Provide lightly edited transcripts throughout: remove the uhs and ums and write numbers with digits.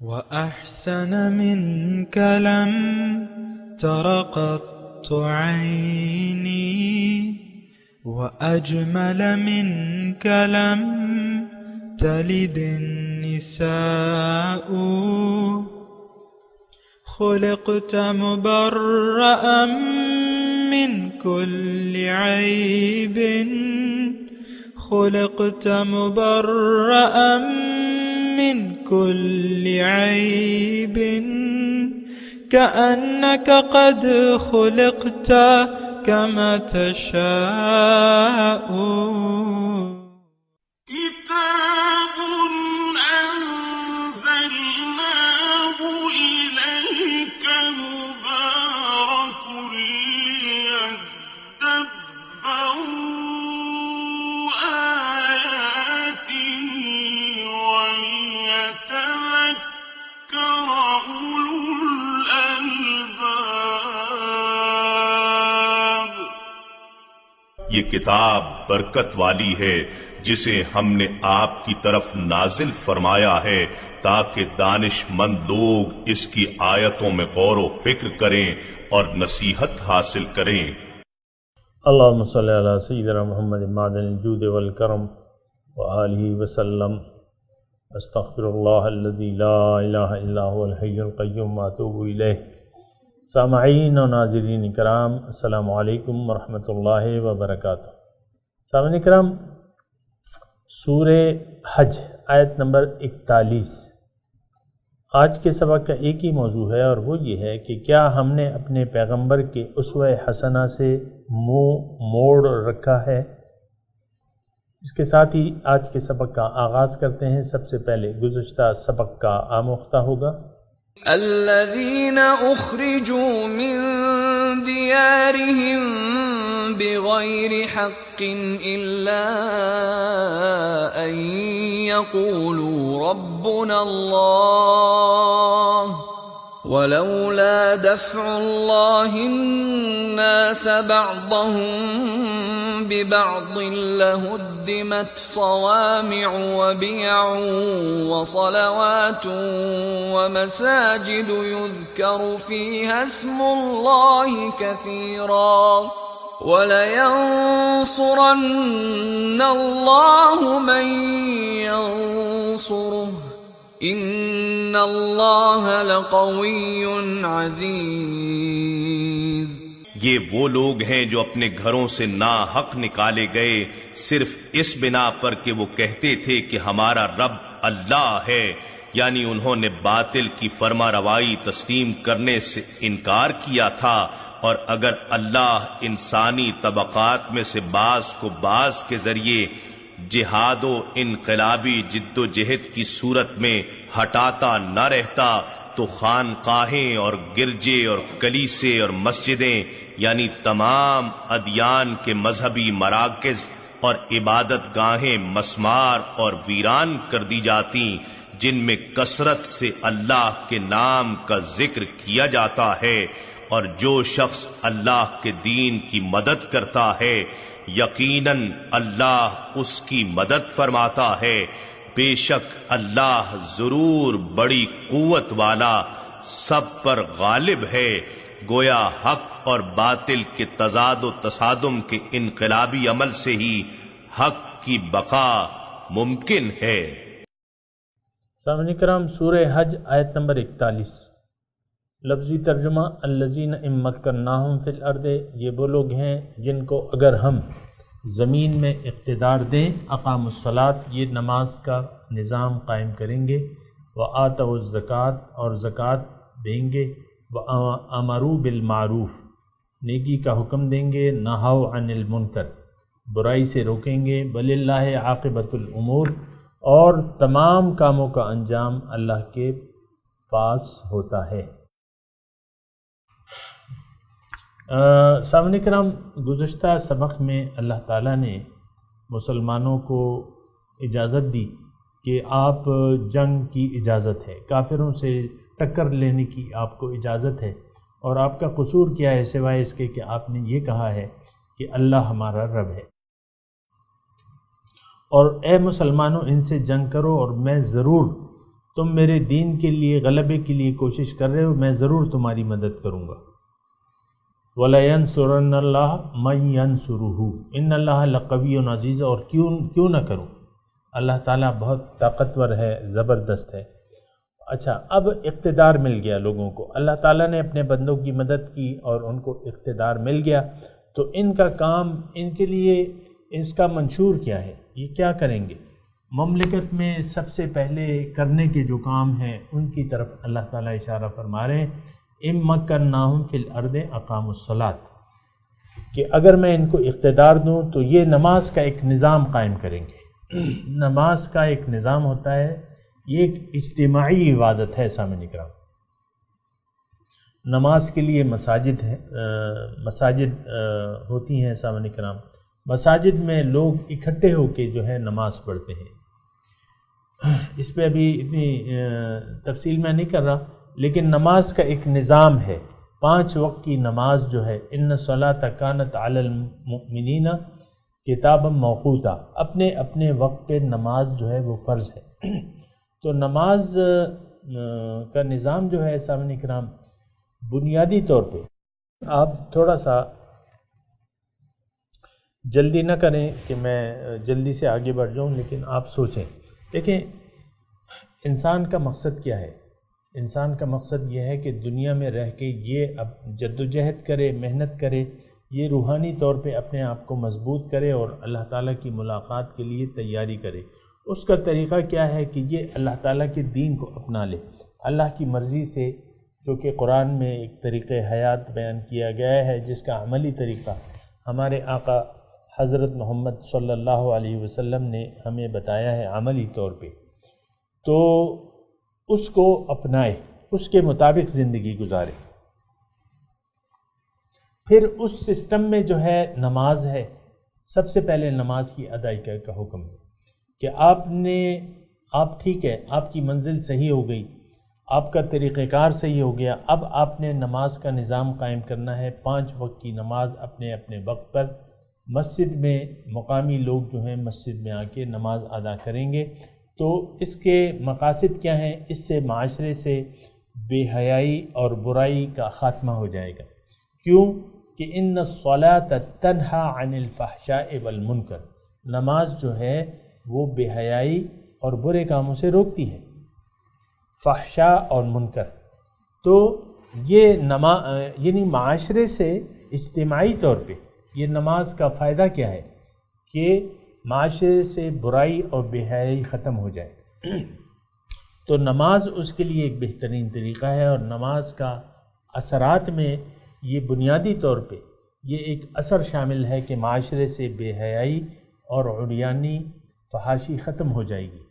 وأحسن منك لم تر قط عيني وأجمل منك لم تلد النساء خلقت مبرأ من كل عيب خلقت مبرأ من كل عيب كأنك قد خلقت كما تشاء كتاب أنزلناه إليك مبارك ليدبروا آياته وليتذكر أولو الألباب. یہ کتاب برکت والی ہے جسے ہم نے آپ کی طرف نازل فرمایا ہے تاکہ دانش مند لوگ اس کی آیتوں میں غور و فکر کریں اور نصیحت حاصل کریں. اللہم صلی علی سیدنا محمد معدن الجود والکرم وآلہ وسلم. استغفر اللہ الذی لا الہ الا هو الحی القیوم واتوب الیہ. سامعین و ناظرین کرام، السلام علیکم ورحمۃ اللہ وبرکاتہ. سامعین کرام، سورہ حج آیت نمبر 41 آج کے سبق کا ایک ہی موضوع ہے، اور وہ یہ ہے کہ کیا ہم نے اپنے پیغمبر کے اسوہ حسنہ سے منہ موڑ رکھا ہے. اس کے ساتھ ہی آج کے سبق کا آغاز کرتے ہیں. سب سے پہلے گزشتہ سبق کا آموختہ ہوگا. الذين أخرجوا من ديارهم بغير حق إلا أن يقولوا ربنا الله ولولا دفع الله الناس بعضهم ببعض لهدمت صوامع وبيع وصلوات ومساجد يذكر فيها اسم الله كثيرا ولينصرن الله من ينصره ان اللہ لقوی عزیز. یہ وہ لوگ ہیں جو اپنے گھروں سے ناحق نکالے گئے صرف اس بنا پر کہ وہ کہتے تھے کہ ہمارا رب اللہ ہے، یعنی انہوں نے باطل کی فرما روائی تسلیم کرنے سے انکار کیا تھا. اور اگر اللہ انسانی طبقات میں سے بعض کو بعض کے ذریعے جہاد و انقلابی جد و جہد کی صورت میں ہٹاتا نہ رہتا تو خانقاہیں اور گرجے اور کلیسے اور مسجدیں یعنی تمام ادیان کے مذہبی مراکز اور عبادت گاہیں مسمار اور ویران کر دی جاتی، جن میں کثرت سے اللہ کے نام کا ذکر کیا جاتا ہے. اور جو شخص اللہ کے دین کی مدد کرتا ہے یقیناً اللہ اس کی مدد فرماتا ہے. بے شک اللہ ضرور بڑی قوت والا سب پر غالب ہے. گویا حق اور باطل کے تضاد و تصادم کے انقلابی عمل سے ہی حق کی بقا ممکن ہے. سامعین کرام، سورہ حج آیت نمبر 41. لفظی ترجمہ الذین ان مکناہم فی الارض، یہ وہ لوگ ہیں جن کو اگر ہم زمین میں اقتدار دیں اقاموا الصلاۃ، یہ نماز کا نظام قائم کریں گے، وآتوا الزکوٰۃ، اور زکوٰۃ دیں گے، وامروا بالمعروف، نیکی کا حکم دیں گے، نہوا عن المنکر، برائی سے روکیں گے، وللہ عاقبۃ الامور، اور تمام کاموں کا انجام اللہ کے پاس ہوتا ہے. سامعین کرام، گزشتہ سبق میں اللہ تعالیٰ نے مسلمانوں کو اجازت دی کہ آپ جنگ کی اجازت ہے، کافروں سے ٹکر لینے کی آپ کو اجازت ہے، اور آپ کا قصور کیا ہے سوائے اس کے کہ آپ نے یہ کہا ہے کہ اللہ ہمارا رب ہے، اور اے مسلمانوں ان سے جنگ کرو اور میں ضرور تم میرے دین کے لیے غلبے کے لیے کوشش کر رہے ہو، میں ضرور تمہاری مدد کروں گا۔ وَلَيَنْصُرَنَّ اللَّهُ مَن يَنْصُرُهُ إِنَّ اللَّهَ لَقَوِيٌّ عَزِيزٌ، اور کیوں نہ کروں، اللہ تعالیٰ بہت طاقتور ہے، زبردست ہے۔ اچھا، اب اقتدار مل گیا لوگوں کو، اللہ تعالیٰ نے اپنے بندوں کی مدد کی اور ان کو اقتدار مل گیا، تو ان کا کام، ان کے لیے اس کا منشور کیا ہے، یہ کیا کریں گے؟ مملکت میں سب سے پہلے کرنے کے جو کام ہیں ان کی طرف اللہ تعالیٰ اشارہ فرما رہے ہیں، اِن مَّكَّنَّاهُمْ فِي الْأَرْضِ أَقَامُوا الصَّلَاةَ، کہ اگر میں ان کو اقتدار دوں تو یہ نماز کا ایک نظام قائم کریں گے۔ نماز کا ایک نظام ہوتا ہے، یہ ایک اجتماعی عبادت ہے سامعین کرام۔ نماز کے لیے مساجد ہوتی ہیں سامعین کرام، مساجد میں لوگ اکٹھے ہو کے جو ہے نماز پڑھتے ہیں۔ اس پہ ابھی اتنی تفصیل میں نہیں کر رہا، لیکن نماز کا ایک نظام ہے، 5 وقت کی نماز جو ہے، ان الصلاۃ کانت علی المؤمنین کتابا موقوتا، اپنے اپنے وقت پہ نماز جو ہے وہ فرض ہے۔ تو نماز کا نظام جو ہے سامعین کرام، بنیادی طور پہ آپ تھوڑا سا جلدی نہ کریں کہ میں جلدی سے آگے بڑھ جاؤں، لیکن آپ سوچیں، دیکھیں انسان کا مقصد کیا ہے؟ انسان کا مقصد یہ ہے کہ دنیا میں رہ کے یہ اب جدوجہد کرے، محنت کرے، یہ روحانی طور پہ اپنے آپ کو مضبوط کرے اور اللہ تعالیٰ کی ملاقات کے لیے تیاری کرے۔ اس کا طریقہ کیا ہے کہ یہ اللہ تعالیٰ کے دین کو اپنا لے، اللہ کی مرضی سے، جو کہ قرآن میں ایک طریقہ حیات بیان کیا گیا ہے، جس کا عملی طریقہ ہمارے آقا حضرت محمد صلی اللہ علیہ وسلم نے ہمیں بتایا ہے عملی طور پہ، تو اس کو اپنائے، اس کے مطابق زندگی گزارے۔ پھر اس سسٹم میں جو ہے نماز ہے، سب سے پہلے نماز کی ادائیگی کا حکم ہے کہ آپ ٹھیک ہے، آپ کی منزل صحیح ہو گئی، آپ کا طریقہ کار صحیح ہو گیا، اب آپ نے نماز کا نظام قائم کرنا ہے، 5 وقت کی نماز اپنے اپنے وقت پر، مسجد میں مقامی لوگ جو ہیں مسجد میں آ کے نماز ادا کریں گے۔ تو اس کے مقاصد کیا ہیں؟ اس سے معاشرے سے بے حیائی اور برائی کا خاتمہ ہو جائے گا۔ کیوں کہ ان الصلاۃ تنہی عن الفحشاء والمنکر، نماز جو ہے وہ بے حیائی اور برے کاموں سے روکتی ہے، فحشاء اور منکر۔ تو یہ یعنی معاشرے سے اجتماعی طور پہ یہ نماز کا فائدہ کیا ہے کہ معاشرے سے برائی اور بے حیائی ختم ہو جائے۔ تو نماز اس کے لیے ایک بہترین طریقہ ہے، اور نماز کا اثرات میں یہ بنیادی طور پہ یہ ایک اثر شامل ہے کہ معاشرے سے بے حیائی اور عریانی، فحاشی ختم ہو جائے گی۔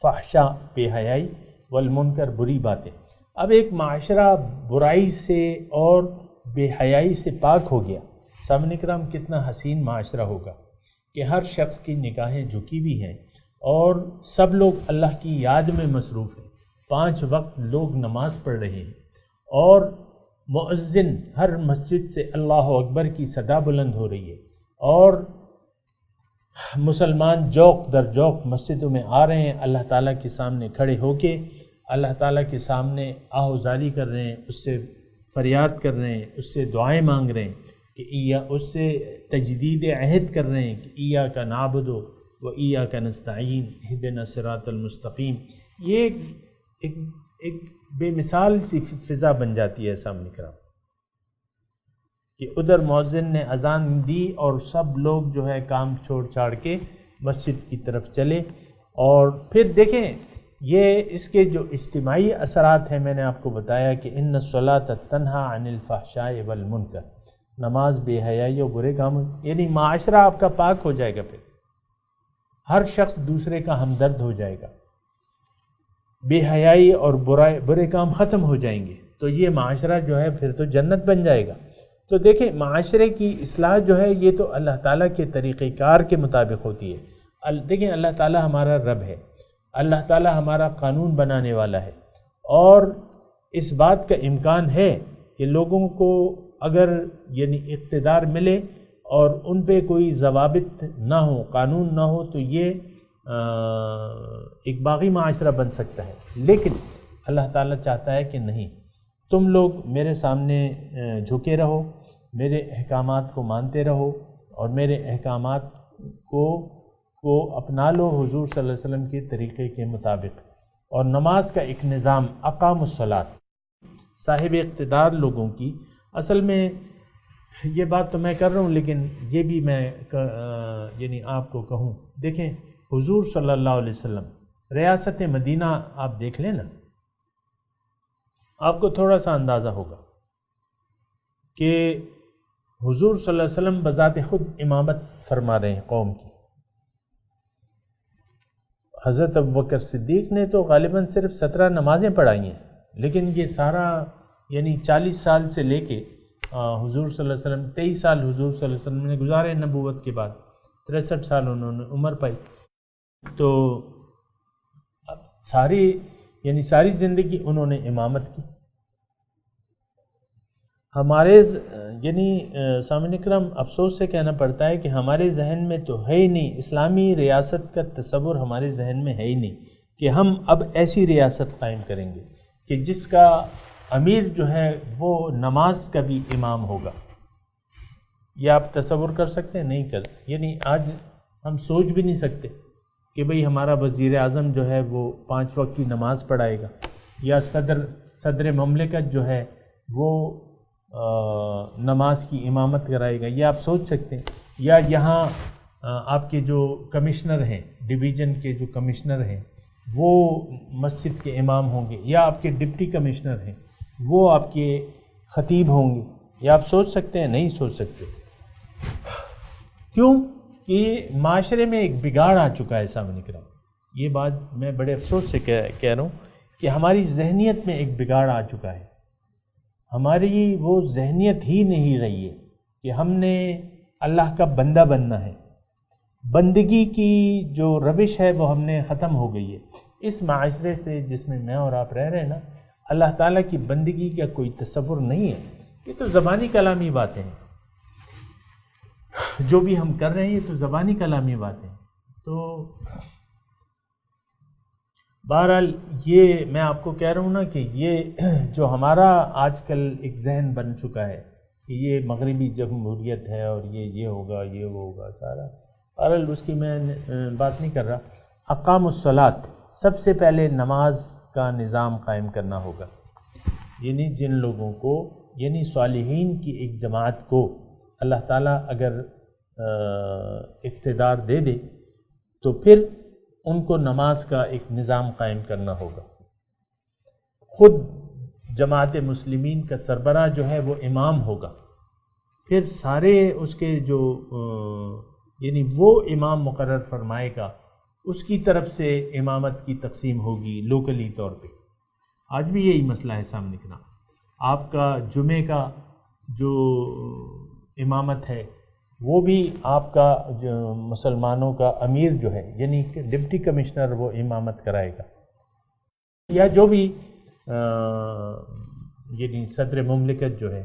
فحشا بے حیائی، والمنکر بری باتیں۔ اب ایک معاشرہ برائی سے اور بے حیائی سے پاک ہو گیا، سامعین کرام کتنا حسین معاشرہ ہوگا کہ ہر شخص کی نگاہیں جھکی ہوئی ہیں اور سب لوگ اللہ کی یاد میں مصروف ہیں، 5 وقت لوگ نماز پڑھ رہے ہیں، اور مؤذن ہر مسجد سے اللہ اکبر کی صدا بلند ہو رہی ہے، اور مسلمان جوق در جوق مسجدوں میں آ رہے ہیں، اللہ تعالیٰ کے سامنے کھڑے ہو کے اللہ تعالیٰ کے سامنے آہوزاری کر رہے ہیں، اس سے فریاد کر رہے ہیں، اس سے دعائیں مانگ رہے ہیں، کہ اس سے تجدید عہد کر رہے ہیں کہ ایاک نعبد و ایاک نستعین اہدنا الصراط المستقیم۔ یہ ایک بے مثال سی فضا بن جاتی ہے سامنے کرام، کہ ادھر مؤذن نے اذان دی اور سب لوگ جو ہے کام چھوڑ چھاڑ کے مسجد کی طرف چلے۔ اور پھر دیکھیں یہ اس کے جو اجتماعی اثرات ہیں، میں نے آپ کو بتایا کہ ان الصلاۃ تنہی عن الفحشاء والمنکر، نماز بے حیائی اور برے کام، یعنی معاشرہ آپ کا پاک ہو جائے گا، پھر ہر شخص دوسرے کا ہمدرد ہو جائے گا، بے حیائی اور برے کام ختم ہو جائیں گے، تو یہ معاشرہ جو ہے پھر تو جنت بن جائے گا۔ تو دیکھیں معاشرے کی اصلاح جو ہے یہ تو اللہ تعالیٰ کے طریقہ کار کے مطابق ہوتی ہے۔ دیکھیں اللہ تعالیٰ ہمارا رب ہے، اللہ تعالیٰ ہمارا قانون بنانے والا ہے، اور اس بات کا امکان ہے کہ لوگوں کو اگر یعنی اقتدار ملے اور ان پہ کوئی ضوابط نہ ہو، قانون نہ ہو، تو یہ ایک باغی معاشرہ بن سکتا ہے، لیکن اللہ تعالیٰ چاہتا ہے کہ نہیں، تم لوگ میرے سامنے جھکے رہو، میرے احکامات کو مانتے رہو اور میرے احکامات کو اپنا لو حضور صلی اللہ علیہ وسلم کے طریقے کے مطابق. اور نماز کا ایک نظام، اقام الصلاۃ، صاحب اقتدار لوگوں کی، اصل میں یہ بات تو میں کر رہا ہوں لیکن یہ بھی میں یعنی آپ کو کہوں، دیکھیں حضور صلی اللہ علیہ وسلم، ریاست مدینہ آپ دیکھ لیں نا، آپ کو تھوڑا سا اندازہ ہوگا کہ حضور صلی اللہ علیہ وسلم بذات خود امامت فرما رہے ہیں قوم کی. حضرت ابوبکر صدیق نے تو غالباً صرف 17 نمازیں پڑھائی ہیں، لیکن یہ سارا یعنی 40 سال سے لے کے حضور صلی اللہ علیہ وسلم 23 سال حضور صلی اللہ علیہ وسلم نے گزارے نبوت کے بعد، 63 سال انہوں نے عمر پائی. تو ساری زندگی انہوں نے امامت کی. ہمارے یعنی سامعین کرام افسوس سے کہنا پڑتا ہے کہ ہمارے ذہن میں تو ہے ہی نہیں، اسلامی ریاست کا تصور ہمارے ذہن میں ہے ہی نہیں کہ ہم اب ایسی ریاست قائم کریں گے کہ جس کا امیر جو ہے وہ نماز کا بھی امام ہوگا. یہ آپ تصور کر سکتے ہیں؟ نہیں کر، یعنی آج ہم سوچ بھی نہیں سکتے کہ بھئی ہمارا وزیر اعظم جو ہے وہ 5 وقت کی نماز پڑھائے گا، یا صدر مملکت جو ہے وہ نماز کی امامت کرائے گا. یہ آپ سوچ سکتے ہیں؟ یا یہاں آپ کے جو کمشنر ہیں، ڈویژن کے جو کمشنر ہیں وہ مسجد کے امام ہوں گے، یا آپ کے ڈپٹی کمشنر ہیں وہ آپ کے خطیب ہوں گے. یہ آپ سوچ سکتے ہیں؟ نہیں سوچ سکتے. کیوں؟ کہ معاشرے میں ایک بگاڑ آ چکا ہے. سامنے کرام، یہ بات میں بڑے افسوس سے کہہ رہا ہوں کہ ہماری ذہنیت میں ایک بگاڑ آ چکا ہے. ہماری وہ ذہنیت ہی نہیں رہی ہے کہ ہم نے اللہ کا بندہ بننا ہے. بندگی کی جو روش ہے وہ ہم نے ختم ہو گئی ہے. اس معاشرے سے جس میں میں اور آپ رہ رہے ہیں نا، اللہ تعالیٰ کی بندگی کا کوئی تصور نہیں ہے. یہ تو زبانی کلامی باتیں ہیں، جو بھی ہم کر رہے ہیں یہ تو زبانی کلامی باتیں ہیں. تو بہرحال یہ میں آپ کو کہہ رہا ہوں نا کہ یہ جو ہمارا آج کل ایک ذہن بن چکا ہے کہ یہ مغربی جمہوریت ہے اور یہ ہوگا، یہ وہ ہوگا، سارا بہرحال اس کی میں بات نہیں کر رہا. اقام الصلاۃ، سب سے پہلے نماز کا نظام قائم کرنا ہوگا. یعنی جن لوگوں کو، یعنی صالحین کی ایک جماعت کو اللہ تعالیٰ اگر اقتدار دے دے تو پھر ان کو نماز کا ایک نظام قائم کرنا ہوگا. خود جماعت مسلمین کا سربراہ جو ہے وہ امام ہوگا. پھر سارے اس کے جو یعنی وہ امام مقرر فرمائے گا، اس کی طرف سے امامت کی تقسیم ہوگی لوکلی طور پہ. آج بھی یہی مسئلہ ہے سامنے کا. آپ کا جمعے کا جو امامت ہے وہ بھی آپ کا جو مسلمانوں کا امیر جو ہے یعنی ڈپٹی کمشنر وہ امامت کرائے گا، یا جو بھی یعنی صدر مملکت جو ہے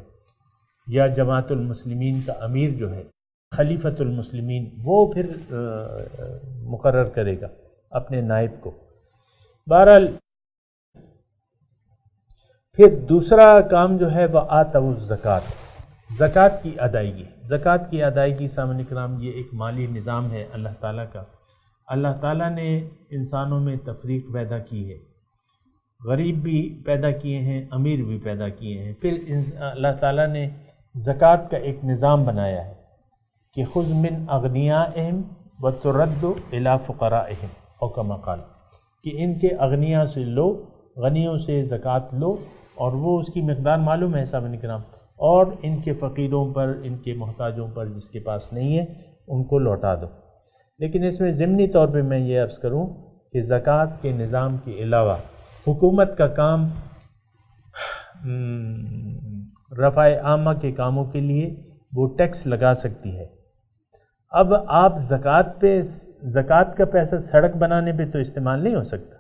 یا جماعت المسلمین کا امیر جو ہے خلیفۃ المسلمین وہ پھر مقرر کرے گا اپنے نائب کو. بہرحال پھر دوسرا کام جو ہے وہ آتوا الزکوٰۃ، زکوٰۃ کی ادائیگی. زکوٰۃ کی ادائیگی سامعین کرام یہ ایک مالی نظام ہے اللہ تعالیٰ کا. اللہ تعالیٰ نے انسانوں میں تفریق پیدا کی ہے، غریب بھی پیدا کیے ہیں، امیر بھی پیدا کیے ہیں. پھر اللہ تعالیٰ نے زکوٰۃ کا ایک نظام بنایا ہے کہ خذ من اغنیائہم وترد الی فقرائہم، او کما قال، کہ ان کے اغنیاء سے لو، غنیوں سے زکوٰۃ لو، اور وہ اس کی مقدار معلوم ہے سامعین کرام، اور ان کے فقیروں پر، ان کے محتاجوں پر، جس کے پاس نہیں ہے ان کو لوٹا دو. لیکن اس میں ضمنی طور پہ میں یہ عرض کروں کہ زکوٰۃ کے نظام کے علاوہ حکومت کا کام رفع عامہ کے کاموں کے لیے وہ ٹیکس لگا سکتی ہے. اب آپ زکوٰۃ کا پیسہ سڑک بنانے پہ تو استعمال نہیں ہو سکتا،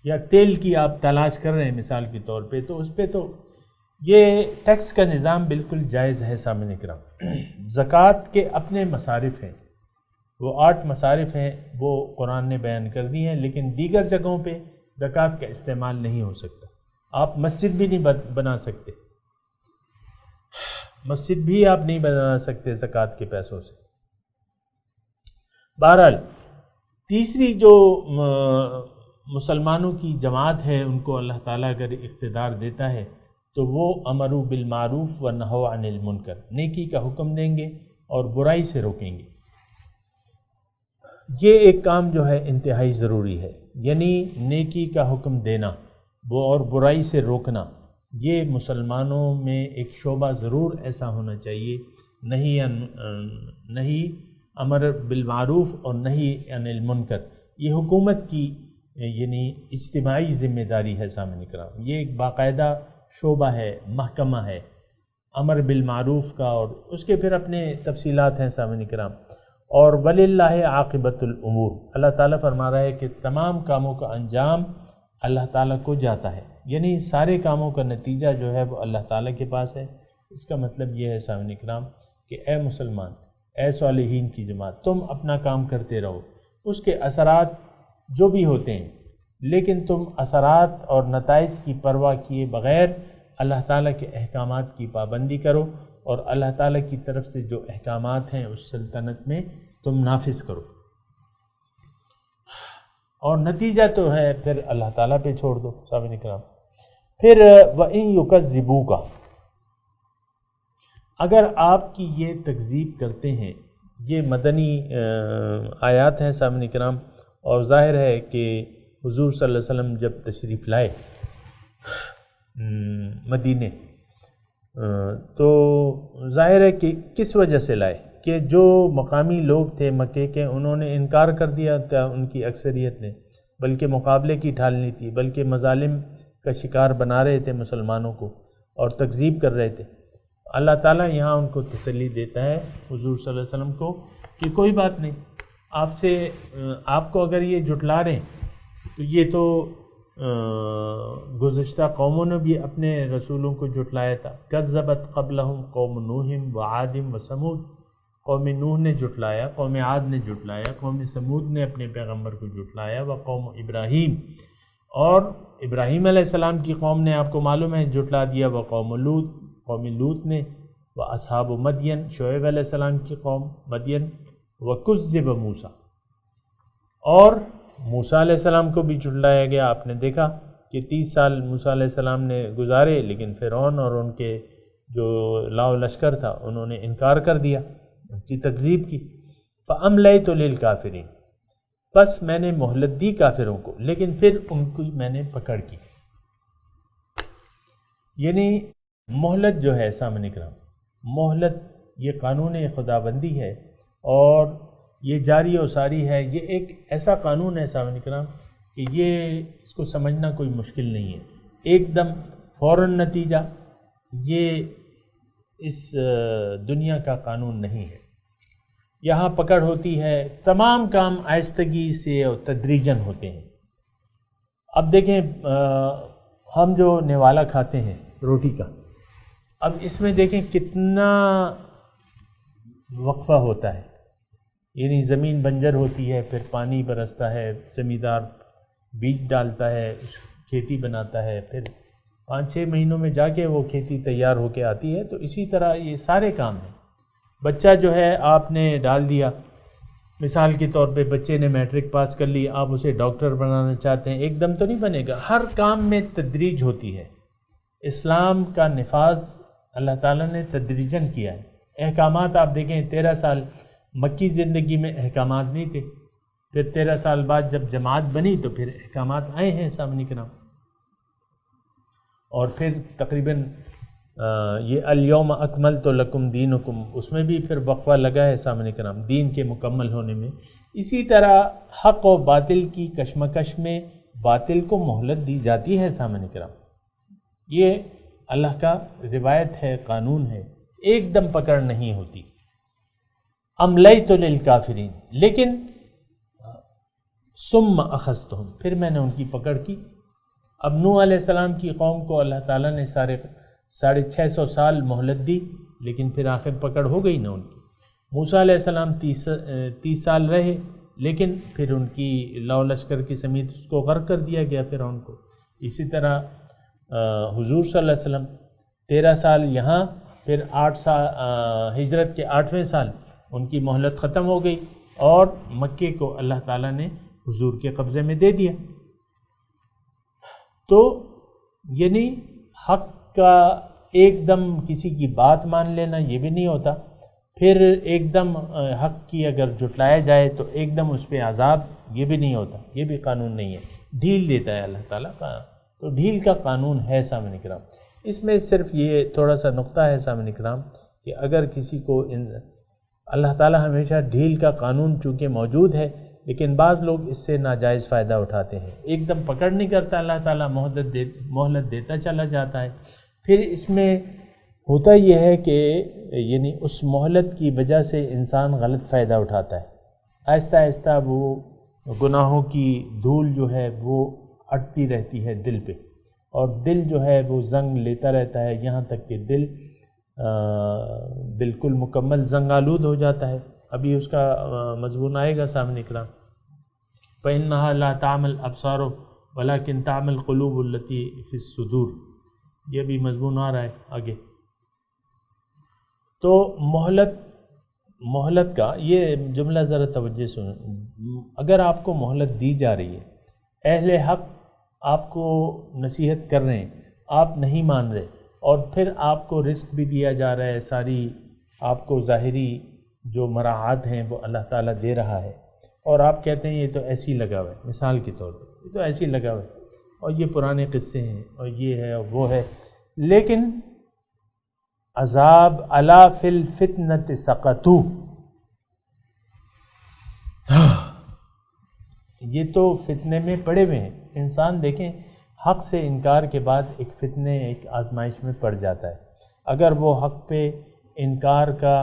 یا تیل کی آپ تلاش کر رہے ہیں مثال کے طور پہ، تو اس پہ تو یہ ٹیکس کا نظام بالکل جائز ہے. سامنے کرام، زکوٰۃ کے اپنے مصارف ہیں، وہ 8 مصارف ہیں وہ قرآن نے بیان کر دی ہیں، لیکن دیگر جگہوں پہ زکوٰۃ کا استعمال نہیں ہو سکتا۔ آپ مسجد بھی نہیں بنا سکتے، مسجد بھی آپ نہیں بنا سکتے زکوٰۃ کے پیسوں سے۔ بہرحال تیسری جو مسلمانوں کی جماعت ہے ان کو اللہ تعالیٰ اگر اقتدار دیتا ہے تو وہ امروا بالمعروف و نہوا عن المنکر، نیکی کا حکم دیں گے اور برائی سے روکیں گے۔ یہ ایک کام جو ہے انتہائی ضروری ہے، یعنی نیکی کا حکم دینا وہ اور برائی سے روکنا، یہ مسلمانوں میں ایک شعبہ ضرور ایسا ہونا چاہیے، نہیں امر بالمعروف اور نہیں عن المنکر۔ یہ حکومت کی یعنی اجتماعی ذمہ داری ہے سامعین کرام، یہ ایک باقاعدہ شعبہ ہے، محکمہ ہے امر بالمعروف کا، اور اس کے پھر اپنے تفصیلات ہیں سامعین کرام۔ اور وَلِلَّهِ عَاقِبَةُ الْأُمُورِ، اللہ تعالیٰ فرما رہا ہے کہ تمام کاموں کا انجام اللہ تعالیٰ کو جاتا ہے، یعنی سارے کاموں کا نتیجہ جو ہے وہ اللہ تعالیٰ کے پاس ہے۔ اس کا مطلب یہ ہے سامعین کرام کہ اے مسلمان، اے صالحین کی جماعت، تم اپنا کام کرتے رہو، اس کے اثرات جو بھی ہوتے ہیں، لیکن تم اثرات اور نتائج کی پرواہ کیے بغیر اللہ تعالیٰ کے احکامات کی پابندی کرو، اور اللہ تعالیٰ کی طرف سے جو احکامات ہیں اس سلطنت میں تم نافذ کرو، اور نتیجہ تو ہے پھر اللہ تعالیٰ پہ چھوڑ دو سامعین کرام۔ پھر وَإِن يُكَذِّبُوكَ، اگر آپ کی یہ تکذیب کرتے ہیں، یہ مدنی آیات ہیں سامعین کرام، اور ظاہر ہے کہ حضور صلی اللہ علیہ وسلم جب تشریف لائے مدینے تو ظاہر ہے کہ کس وجہ سے لائے، کہ جو مقامی لوگ تھے مکے کے انہوں نے انکار کر دیا تھا، ان کی اکثریت نے، بلکہ مقابلے کی ٹھالنی تھی، بلکہ مظالم کا شکار بنا رہے تھے مسلمانوں کو اور تکذیب کر رہے تھے۔ اللہ تعالیٰ یہاں ان کو تسلی دیتا ہے حضور صلی اللہ علیہ وسلم کو کہ کوئی بات نہیں، آپ کو اگر یہ جھٹلا رہے ہیں تو یہ تو گزشتہ قوموں نے بھی اپنے رسولوں کو جھٹلایا تھا۔ کذبت قبلہم قوم نوح وعاد وثمود، قوم نوح نے جھٹلایا، قوم عاد نے جھٹلایا، قوم ثمود نے اپنے پیغمبر کو جھٹلایا، وقوم ابراہیم، اور ابراہیم علیہ السلام کی قوم نے آپ کو معلوم ہے جھٹلا دیا، وقوم لوط، قوم لوط نے، واصحاب مدین، شعیب علیہ السلام کی قوم مدین، وکذب موسیٰ، اور موسیٰ علیہ السلام کو بھی جھٹلایا گیا۔ آپ نے دیکھا کہ 30 سال موسیٰ علیہ السلام نے گزارے، لیکن فرعون اور ان کے جو لاؤ لشکر تھا انہوں نے انکار کر دیا، ان کی تکذیب کی۔ فَأَمْلَيْتُ لِلْكَافِرِينَ، بس میں نے مہلت دی کافروں کو، لیکن پھر ان کو میں نے پکڑ کی۔ یعنی مہلت جو ہے سامعین کرام، مہلت یہ قانون خداوندی ہے اور یہ جاری و ساری ہے، یہ ایک ایسا قانون ہے سامعین کرام کہ یہ اس کو سمجھنا کوئی مشکل نہیں ہے، ایک دم فوراً نتیجہ، یہ اس دنیا کا قانون نہیں ہے۔ یہاں پکڑ ہوتی ہے، تمام کام آہستگی سے اور تدریجاً ہوتے ہیں۔ اب دیکھیں ہم جو نوالا کھاتے ہیں روٹی کا، اب اس میں دیکھیں کتنا وقفہ ہوتا ہے، یعنی زمین بنجر ہوتی ہے، پھر پانی برستا ہے، زمیندار بیج ڈالتا ہے، کھیتی بناتا ہے، پھر 5-6 مہینوں میں جا کے وہ کھیتی تیار ہو کے آتی ہے۔ تو اسی طرح یہ سارے کام ہیں۔ بچہ جو ہے آپ نے ڈال دیا، مثال کے طور پہ بچے نے میٹرک پاس کر لی، آپ اسے ڈاکٹر بنانا چاہتے ہیں، ایک دم تو نہیں بنے گا، ہر کام میں تدریج ہوتی ہے۔ اسلام کا نفاذ اللہ تعالیٰ نے تدریجاً کیا ہے۔ احکامات آپ دیکھیں، 13 سال مکی زندگی میں احکامات نہیں تھے، پھر 13 سال بعد جب جماعت بنی تو پھر احکامات آئے ہیں سامنے کرام، اور پھر تقریباً یہ الیوم اکملت لکم دینکم، اس میں بھی پھر وقفہ لگا ہے سامنے کرام دین کے مکمل ہونے میں۔ اسی طرح حق و باطل کی کشمکش میں باطل کو مہلت دی جاتی ہے سامنے کرام، یہ اللہ کا روایت ہے، قانون ہے، ایک دم پکڑ نہیں ہوتی۔ املیت للکافرین، لیکن ثم اخذتہم، پھر میں نے ان کی پکڑ کی۔ اب نوح علیہ السلام کی قوم کو اللہ تعالیٰ نے 650 سال مہلت دی، لیکن پھر آخر پکڑ ہو گئی نا ان کی۔ موسیٰ علیہ السلام 30 سال رہے، لیکن پھر ان کی لو لشکر کی سمیت اس کو غرق کر دیا گیا فرعون کو۔ اسی طرح حضور صلی اللہ علیہ وسلم 13 سال یہاں، پھر 8 سال ہجرت کے 8ویں سال ان کی مہلت ختم ہو گئی اور مکے کو اللہ تعالیٰ نے حضور کے قبضے میں دے دیا۔ تو یعنی حق کا ایک دم کسی کی بات مان لینا یہ بھی نہیں ہوتا، پھر ایک دم حق کی اگر جھٹلایا جائے تو ایک دم اس پہ عذاب، یہ بھی نہیں ہوتا، یہ بھی قانون نہیں ہے، ڈھیل دیتا ہے اللہ تعالیٰ کا، تو ڈھیل کا قانون ہے سامعین کرام۔ اس میں صرف یہ تھوڑا سا نقطہ ہے سامعین کرام کہ اگر کسی کو اللہ تعالیٰ ہمیشہ ڈھیل کا قانون چونکہ موجود ہے، لیکن بعض لوگ اس سے ناجائز فائدہ اٹھاتے ہیں، ایک دم پکڑ نہیں کرتا اللہ تعالیٰ، مہلت دیتا چلا جاتا ہے۔ پھر اس میں ہوتا یہ ہے کہ یعنی اس مہلت کی وجہ سے انسان غلط فائدہ اٹھاتا ہے، آہستہ آہستہ وہ گناہوں کی دھول جو ہے وہ اٹتی رہتی ہے دل پہ، اور دل جو ہے وہ زنگ لیتا رہتا ہے، یہاں تک کہ دل بالکل مکمل زنگ آلود ہو جاتا ہے۔ ابھی اس کا مضمون آئے گا سامنے کرام، فَإِنَّهَا لَا تَعْمَى الْأَبْصَارُ وَلَكِنْ تَعْمَى الْقُلُوبُ الَّتِي فِي الصُّدُورِ، یہ بھی مضمون آ رہا ہے آگے۔ تو مہلت کا یہ جملہ ذرا توجہ سنیں، اگر آپ کو مہلت دی جا رہی ہے، اہل حق آپ کو نصیحت کر رہے ہیں، آپ نہیں مان رہے، اور پھر آپ کو رزق بھی دیا جا رہا ہے، ساری آپ کو ظاہری جو مراعات ہیں وہ اللہ تعالیٰ دے رہا ہے، اور آپ کہتے ہیں یہ تو ایسی لگا ہوا ہے، مثال کے طور پر یہ تو ایسی لگا ہوا ہے، اور یہ پرانے قصے ہیں اور یہ ہے اور وہ ہے، لیکن عذاب الا فی الفتنۃ سقطوا، یہ تو فتنے میں پڑے ہوئے ہیں۔ انسان دیکھیں حق سے انکار کے بعد ایک فتنے، ایک آزمائش میں پڑ جاتا ہے، اگر وہ حق پہ انکار کا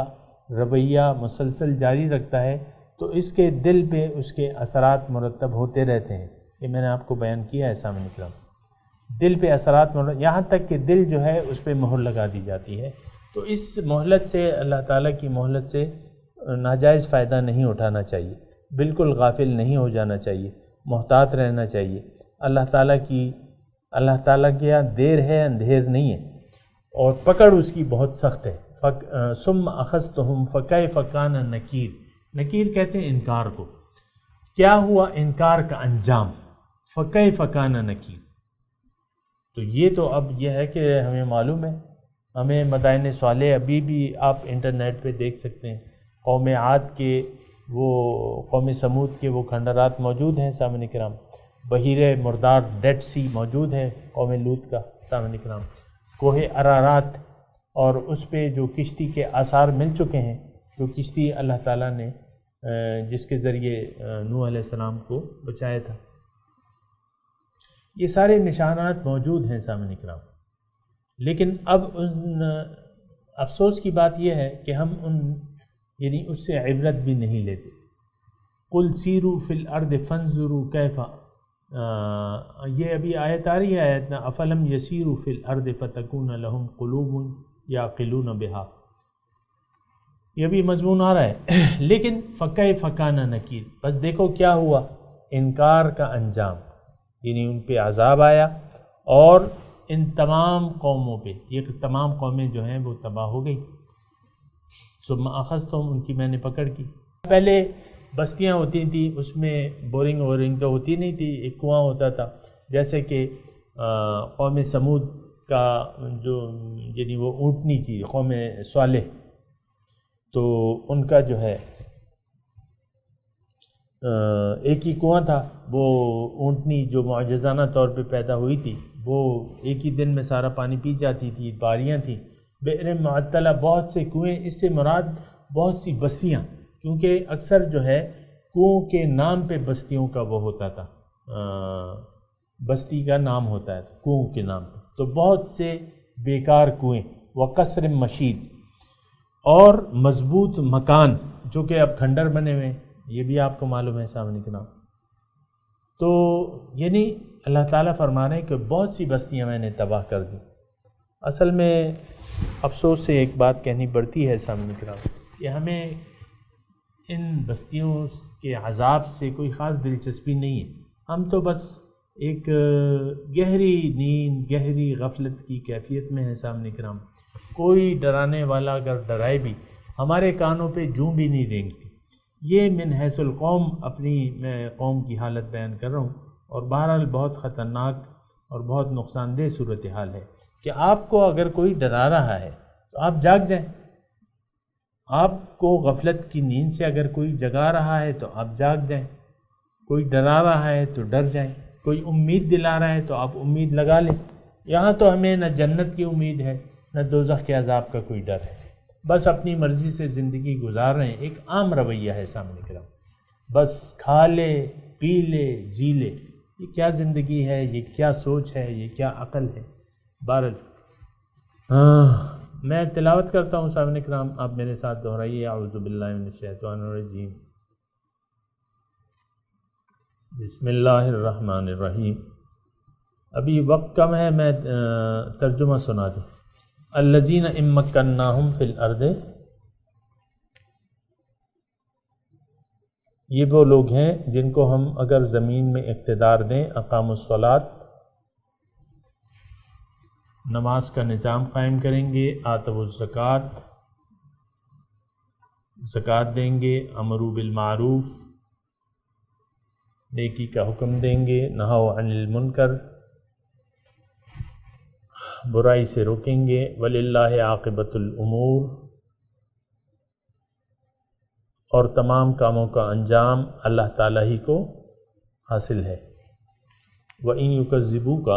رویہ مسلسل جاری رکھتا ہے تو اس کے دل پہ اس کے اثرات مرتب ہوتے رہتے ہیں، یہ میں نے آپ کو بیان کیا ہے سامنے کرام، دل پہ اثرات یہاں تک کہ دل جو ہے اس پہ مہر لگا دی جاتی ہے۔ تو اس مہلت سے، اللہ تعالیٰ کی مہلت سے ناجائز فائدہ نہیں اٹھانا چاہیے، بالکل غافل نہیں ہو جانا چاہیے، محتاط رہنا چاہیے۔ اللہ تعالیٰ کے یہاں دیر ہے، اندھیر نہیں ہے، اور پکڑ اس کی بہت سخت ہے۔ ثم اخذتهم فكيف كان نکیر، نکیر کہتے ہیں انکار کو، کیا ہوا انکار کا انجام، فكيف كان نکیر۔ تو یہ تو اب یہ ہے کہ ہمیں معلوم ہے، ہمیں مدائن صالح ابھی بھی آپ انٹرنیٹ پہ دیکھ سکتے ہیں، قوم عاد کے وہ، قوم سمود کے وہ کھنڈرات موجود ہیں سامعین کرام، بحیرہ مردار ڈیڈ سی موجود ہے قوم لوط کا سامعین کرام، کوہ ارارات، اور اس پہ جو کشتی کے آثار مل چکے ہیں، جو کشتی اللہ تعالیٰ نے جس کے ذریعے نوح علیہ السلام کو بچایا تھا، یہ سارے نشانات موجود ہیں سامعین کرام۔ لیکن اب افسوس کی بات یہ ہے کہ ہم یعنی اس سے عبرت بھی نہیں لیتے۔ قُلْ سِیرُوا فِی الْأَرْضِ فَانْظُرُوا کیف، یہ ابھی آیت آ رہی ہے، آیت نا افلم یسیروا فی الارض فتکون لهم قلوب یعقلون بها، یہ بھی مضمون آ رہا ہے۔ لیکن فکیف کان نکیر، بس دیکھو کیا ہوا انکار کا انجام، یعنی ان پہ عذاب آیا، اور ان تمام قوموں پہ، یہ تمام قومیں جو ہیں وہ تباہ ہو گئی۔ ثم اخذتهم، ان کی میں نے پکڑ کی۔ پہلے بستیاں ہوتی تھیں، اس میں بورنگ وورنگ تو ہوتی نہیں تھی، ایک کنواں ہوتا تھا، جیسے کہ قوم سمود کا جو یعنی وہ اونٹنی تھی، قوم صالح، تو ان کا جو ہے ایک ہی کنواں تھا، وہ اونٹنی جو معجزانہ طور پہ پیدا ہوئی تھی وہ ایک ہی دن میں سارا پانی پی جاتی تھی، باریاں تھیں، بئر معطلہ، بہت سے کنویں، اس سے مراد بہت سی بستیاں، کیونکہ اکثر جو ہے کنویں کے نام پہ بستیوں کا وہ ہوتا تھا، بستی کا نام ہوتا ہے کنویں کے نام پہ، تو بہت سے بیکار کنویں، وقصر مشید، اور مضبوط مکان جو کہ اب کھنڈر بنے ہوئے، یہ بھی آپ کو معلوم ہے سامنے کے نام۔ تو یعنی اللہ تعالیٰ فرما رہے ہیں کہ بہت سی بستیاں میں نے تباہ کر دی۔ اصل میں افسوس سے ایک بات کہنی پڑتی ہے سامنے کے نام، یہ ہمیں ان بستیوں کے عذاب سے کوئی خاص دلچسپی نہیں ہے. ہم تو بس ایک گہری نیند، گہری غفلت کی کیفیت میں ہے سامنے کرام. کوئی ڈرانے والا اگر ڈرائے بھی ہمارے کانوں پہ جوں بھی نہیں رینگتی. یہ من حیث القوم اپنی میں قوم کی حالت بیان کر رہا ہوں، اور بہرحال بہت خطرناک اور بہت نقصان دہ صورتحال ہے کہ آپ کو اگر کوئی ڈرا رہا ہے تو آپ جاگ جائیں. آپ کو غفلت کی نیند سے اگر کوئی جگا رہا ہے تو آپ جاگ جائیں. کوئی ڈرا رہا ہے تو ڈر جائیں. کوئی امید دلا رہا ہے تو آپ امید لگا لیں. یہاں تو ہمیں نہ جنت کی امید ہے نہ دوزخ کے عذاب کا کوئی ڈر ہے. بس اپنی مرضی سے زندگی گزار رہے ہیں. ایک عام رویہ ہے سامنے کرام. بس کھا لے، پی لے، جی لے. یہ کیا زندگی ہے؟ یہ کیا سوچ ہے؟ یہ کیا عقل ہے؟ بہرحال میں تلاوت کرتا ہوں سامنے کرام، آپ میرے ساتھ دہرائیے. اعوذ باللہ من الشیطان الرجیم. بسم اللہ الرحمن الرحیم. ابھی وقت کم ہے، میں ترجمہ سنا دوں. الذین ان مکناہم فی الارض، یہ وہ لوگ ہیں جن کو ہم اگر زمین میں اقتدار دیں، اقاموا الصلاۃ، نماز کا نظام قائم کریں گے، آتوا الزکوٰۃ، زکوٰۃ دیں گے، امروا بالمعروف، نیکی کا حکم دیں گے، نہوا عن المنکر، برائی سے روکیں گے، وللہ عاقبۃ الامور، اور تمام کاموں کا انجام اللہ تعالیٰ ہی کو حاصل ہے. وَإِن يُكَذِّبُوكَ،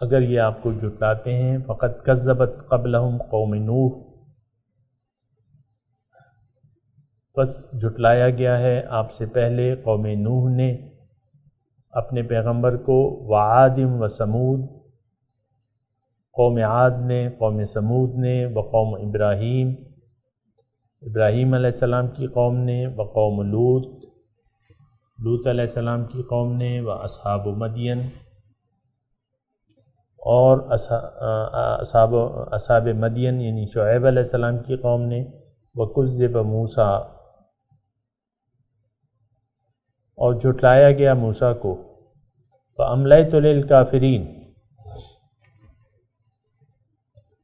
اگر یہ آپ کو جھٹلاتے ہیں، فقد کذبت قبلہم قوم نوح، بس جھٹلایا گیا ہے آپ سے پہلے قوم نوح نے اپنے پیغمبر کو، وعاد و سمود، قوم عاد نے، قوم سمود نے، وقوم ابراہیم، ابراہیم علیہ السلام کی قوم نے، وقوم لوط، لوط علیہ السلام کی قوم نے، واصحاب مدین، اور اصحاب مدین یعنی شعیب علیہ السلام کی قوم نے، وکذب موسیٰ، اور جھٹلایا گیا موسیٰ کو، فَأَمْلَيْتُ لِلْكَافِرِينَ،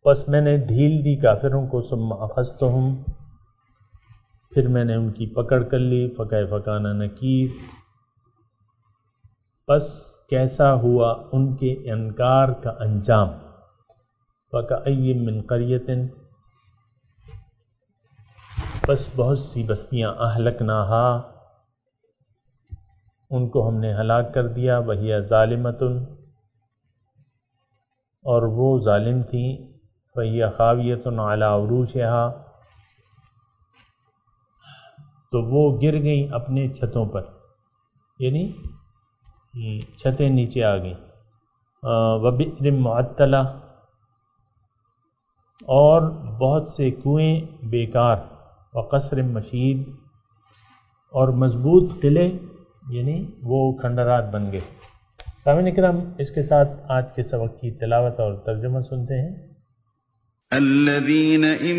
پس میں نے ڈھیل دی کافروں کو، ثم اخذتہم، پھر میں نے ان کی پکڑ کر لی، فکیف کان نکیر، پس کیسا ہوا ان کے انکار کا انجام. فکأی من قریۃ، پس بہت سی بستیاں، اہلکناہا، ان کو ہم نے ہلاک کر دیا، وہی ظالمۃ، اور وہ ظالم تھیں، فہی خاویۃ علی عروشہا، تو وہ گر گئیں اپنے چھتوں پر، یعنی چھتیں نیچے آ گئیں. وبئر معطلہ، اور بہت سے کنویں بیکار، وقصر مشید، اور مضبوط قلعے، یعنی وہ کھنڈرات بن گئے. سامعین کرام، اس کے ساتھ آج کے سبق کی تلاوت اور ترجمہ سنتے ہیں. الذين إن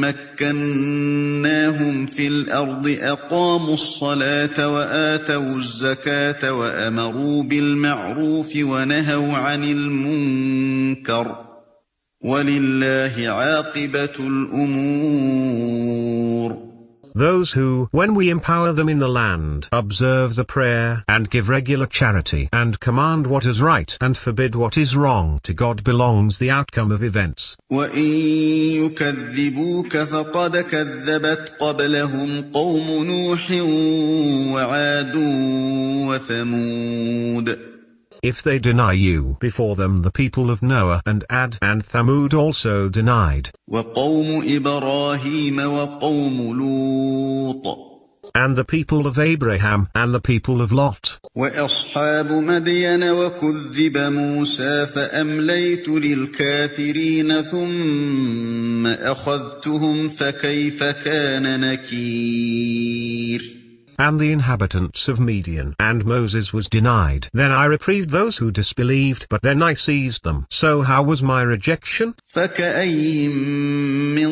مكناهم في الأرض أقاموا الصلاة وآتوا الزكاة وأمروا بالمعروف ونهوا عن المنكر ولله عاقبة الأمور. Those who, when we empower them in the land, observe the prayer and give regular charity and command what is right and forbid what is wrong, to God belongs the outcome of events. وَإِن يُكَذِّبُوكَ فَقَدْ كَذَّبَتْ قَبْلَهُمْ قَوْمُ نُوحٍ وَعَادٌ وَثَمُودَ. If they deny you, before them the people of Noah and Ad and Thamud also denied. وَقَوْمُ إِبْرَاهِيمَ وَقَوْمُ لُوطٍ. And the people of Abraham and the people of Lot. وَأَصْحَابُ مَدْيَنَ وَكُذِّبَ مُوسَى فَأَمْلَيْتُ لِلْكَافِرِينَ ثُمَّ أَخَذْتُهُمْ فَكَيْفَ كَانَ نَكِيرِ. and the inhabitants of Midian. And Moses was denied. Then I reproved those who disbelieved, but then I seized them. So how was my rejection? فكأي من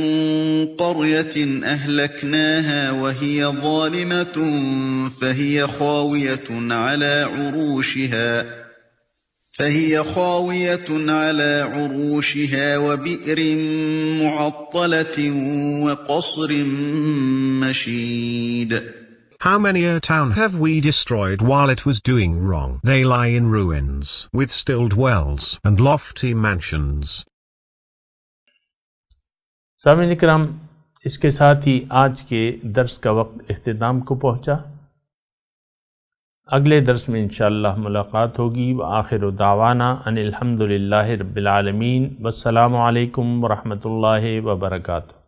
قرية أهلكناها وهي ظالمة فهي خاوية على عروشها وبئر معطلة وقصر مشيد. How many a town have we destroyed while it was doing wrong? They lie in ruins, with still wells, and lofty mansions. سامعین کرام، اس کے ساتھ ہی آج کے درس کا وقت اختتام کو پہنچا۔ اگلے درس میں انشاءاللہ ملاقات ہوگی۔ وآخر دعوانا ان الحمد للہ رب العالمین، والسلام علیکم ورحمۃ اللہ وبرکاتہ۔